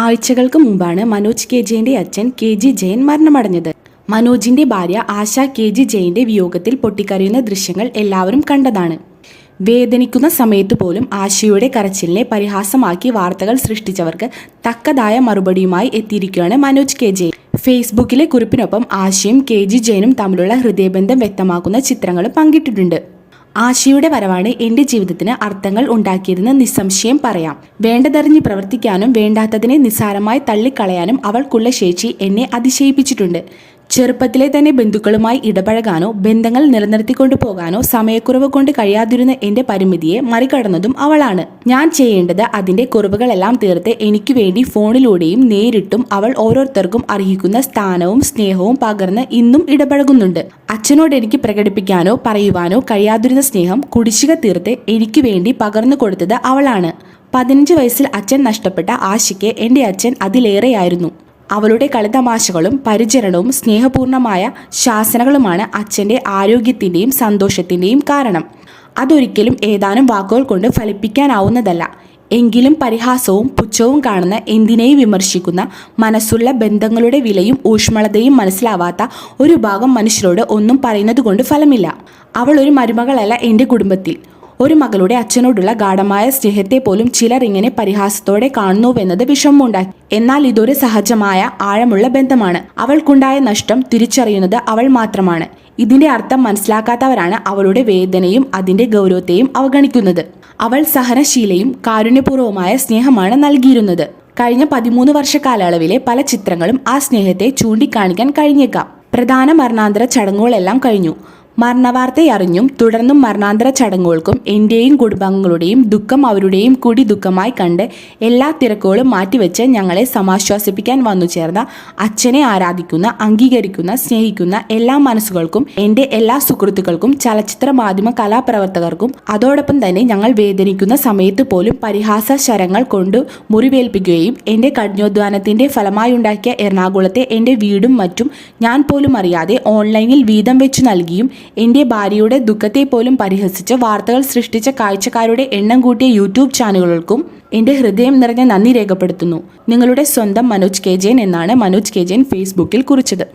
ആഴ്ചകൾക്ക് മുമ്പാണ് മനോജ് കെ ജെയിന്റെ അച്ഛൻ കെ ജി ജയൻ മരണമടഞ്ഞത്. മനോജിന്റെ ഭാര്യ ആശ കെ ജി ജയന്റെ വിയോഗത്തിൽ പൊട്ടിക്കരയുന്ന ദൃശ്യങ്ങൾ എല്ലാവരും കണ്ടതാണ്. വേദനിക്കുന്ന സമയത്ത് പോലും ആശയുടെ കരച്ചിലിനെ പരിഹാസമാക്കി വാർത്തകൾ സൃഷ്ടിച്ചവർക്ക് തക്കതായ മറുപടിയുമായി എത്തിയിരിക്കുകയാണ് മനോജ് കെ ജെയിൻ. ഫേസ്ബുക്കിലെ കുറിപ്പിനൊപ്പം ആശയും കെ ജി ജയനും തമ്മിലുള്ള ഹൃദയബന്ധം വ്യക്തമാക്കുന്ന ചിത്രങ്ങൾ പങ്കിട്ടിട്ടുണ്ട്. ആശയുടെ വരവാണ് എൻ്റെ ജീവിതത്തിന് അർത്ഥങ്ങൾ ഉണ്ടാക്കിയതെന്ന് നിസ്സംശയം പറയാം. വേണ്ടതറിഞ്ഞ് പ്രവർത്തിക്കാനും വേണ്ടാത്തതിനെ നിസ്സാരമായി തള്ളിക്കളയാനും അവൾക്കുള്ള ശേഷി എന്നെ അതിശയിപ്പിച്ചിട്ടുണ്ട്. ചെറുപ്പത്തിലെ തന്നെ ബന്ധുക്കളുമായി ഇടപഴകാനോ ബന്ധങ്ങൾ നിലനിർത്തിക്കൊണ്ടു പോകാനോ സമയക്കുറവ് കൊണ്ട് കഴിയാതിരുന്ന എൻ്റെ പരിമിതിയെ മറികടന്നതും അവളാണ്. ഞാൻ ചെയ്യേണ്ടത് അതിൻ്റെ കുറവുകളെല്ലാം തീർത്ത് എനിക്ക് വേണ്ടി ഫോണിലൂടെയും നേരിട്ടും അവൾ ഓരോരുത്തർക്കും അർഹിക്കുന്ന സ്ഥാനവും സ്നേഹവും പകർന്ന് ഇന്നും ഇടപഴകുന്നുണ്ട്. അച്ഛനോട് എനിക്ക് പ്രകടിപ്പിക്കാനോ പറയുവാനോ കഴിയാതിരുന്ന സ്നേഹം കുടിശ്ശിക തീർത്ത് എനിക്ക് വേണ്ടി പകർന്നു കൊടുത്തത് അവളാണ്. 15 വയസ്സിൽ അച്ഛൻ നഷ്ടപ്പെട്ട ആശയ്ക്ക് എൻ്റെ അച്ഛൻ അതിലേറെയായിരുന്നു. അവളുടെ കളിതമാശകളും പരിചരണവും സ്നേഹപൂർണമായ ശാസനകളുമാണ് അച്ഛൻ്റെ ആരോഗ്യത്തിൻ്റെയും സന്തോഷത്തിൻ്റെയും കാരണം. അതൊരിക്കലും ഏതാനും വാക്കുകൾ കൊണ്ട് ഫലിപ്പിക്കാനാവുന്നതല്ല. എങ്കിലും പരിഹാസവും പുച്ഛവും കാണുന്ന എന്തിനേയും വിമർശിക്കുന്ന മനസ്സുള്ള ബന്ധങ്ങളുടെ വിലയും ഊഷ്മളതയും മനസ്സിലാവാത്ത ഒരു ഭാഗം മനുഷ്യരോട് ഒന്നും പറയുന്നത് കൊണ്ട് ഫലമില്ല. അവൾ ഒരു മരുമകളല്ല എൻ്റെ കുടുംബത്തിൽ. ഒരു മകളുടെ അച്ഛനോടുള്ള ഗാഢമായ സ്നേഹത്തെ പോലും ചിലർ ഇങ്ങനെ പരിഹാസത്തോടെ കാണുന്നുവെന്നത് വിഷമമുണ്ടാക്കി. എന്നാൽ ഇതൊരു സഹജമായ ആഴമുള്ള ബന്ധമാണ്. അവൾക്കുണ്ടായ നഷ്ടം തിരിച്ചറിയുന്നത് അവൾ മാത്രമാണ്. ഇതിന്റെ അർത്ഥം മനസ്സിലാക്കാത്തവരാണ് അവളുടെ വേദനയും അതിന്റെ ഗൗരവത്തെയും അവഗണിക്കുന്നത്. അവൾ സഹനശീലയും കാരുണ്യപൂർവ്വമായ സ്നേഹമാണ് നൽകിയിരുന്നത്. കഴിഞ്ഞ 13 വർഷ കാലയളവിലെ പല ചിത്രങ്ങളും ആ സ്നേഹത്തെ ചൂണ്ടിക്കാണിക്കാൻ കഴിഞ്ഞേക്കാം. പ്രധാന മരണാന്തര ചടങ്ങുകളെല്ലാം കഴിഞ്ഞു. മരണവാർത്തയറിഞ്ഞും തുടർന്നും മരണാന്തര ചടങ്ങുകൾക്കും എൻ്റെയും കുടുംബാംഗങ്ങളുടെയും ദുഃഖം അവരുടെയും കൂടി ദുഃഖമായി കണ്ട് എല്ലാ തിരക്കുകളും മാറ്റിവെച്ച് ഞങ്ങളെ സമാശ്വസിപ്പിക്കാൻ വന്നു ചേർന്ന അച്ഛനെ ആരാധിക്കുന്ന, അംഗീകരിക്കുന്ന, സ്നേഹിക്കുന്ന എല്ലാ മനസ്സുകൾക്കും എൻ്റെ എല്ലാ സുഹൃത്തുക്കൾക്കും ചലച്ചിത്ര മാധ്യമ കലാപ്രവർത്തകർക്കും അതോടൊപ്പം തന്നെ ഞങ്ങൾ വേദനിക്കുന്ന സമയത്ത് പോലും പരിഹാസ ശരങ്ങൾ കൊണ്ട് മുറിവേൽപ്പിക്കുകയും എൻ്റെ കഠിനാധ്വാനത്തിൻ്റെ ഫലമായുണ്ടാക്കിയ എറണാകുളത്തെ എൻ്റെ വീടും മറ്റും ഞാൻ പോലും അറിയാതെ ഓൺലൈനിൽ വീതം വെച്ചു നൽകിയും എൻ്റെ ഭാര്യയുടെ ദുഃഖത്തെ പോലും പരിഹസിച്ച് വാർത്തകൾ സൃഷ്ടിച്ച കാഴ്ചക്കാരുടെ എണ്ണം കൂട്ടിയ യൂട്യൂബ് ചാനലുകൾക്കും എൻ്റെ ഹൃദയം നിറഞ്ഞ നന്ദി രേഖപ്പെടുത്തുന്നു. നിങ്ങളുടെ സ്വന്തം മനോജ് കെ ജെയിൻ എന്നാണ് മനോജ് കെ ജെയിൻ ഫേസ്ബുക്കിൽ കുറിച്ചത്.